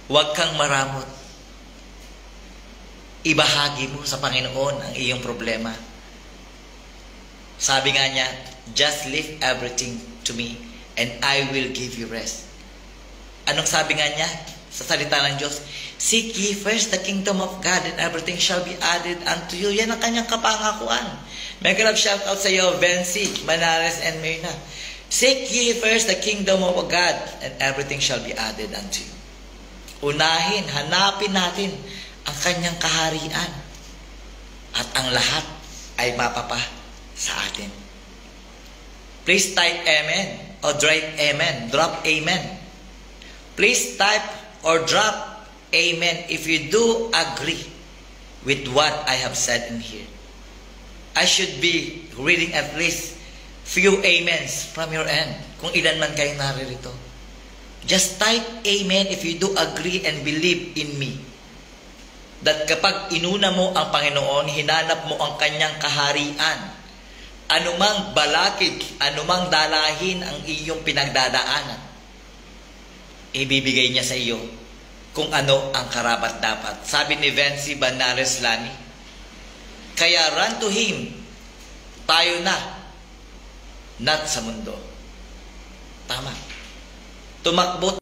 Huwag kang maramot. Ibahagi mo sa Panginoon ang iyong problema. Sabi nga niya, just leave everything to me and I will give you rest. Anong sabi nga niya sa salita ng Diyos? Seek ye first the kingdom of God and everything shall be added unto you. Yan ang kanyang kapangakuan. Mega love shout out sa iyo, Vency, Manares, and Myrna. Seek ye first the kingdom of God and everything shall be added unto you. Unahin, hanapin natin ang kanyang kaharian at ang lahat ay mapapa sa atin. Please type amen or drop amen. Please type or drop amen if you do agree with what I have said in here. I should be reading at least few amens from your end kung ilan man kayo naririto. Just type amen if you do agree and believe in me. That kapag inuna mo ang Panginoon, hinanap mo ang kanyang kaharian, anumang balakid, anumang dalahin ang iyong pinagdadaanan, ibibigay niya sa iyo kung ano ang karapat-dapat. Sabi ni Vency Banares Lani, kaya run to Him, tayo na, not sa mundo. Tama. Tumakbo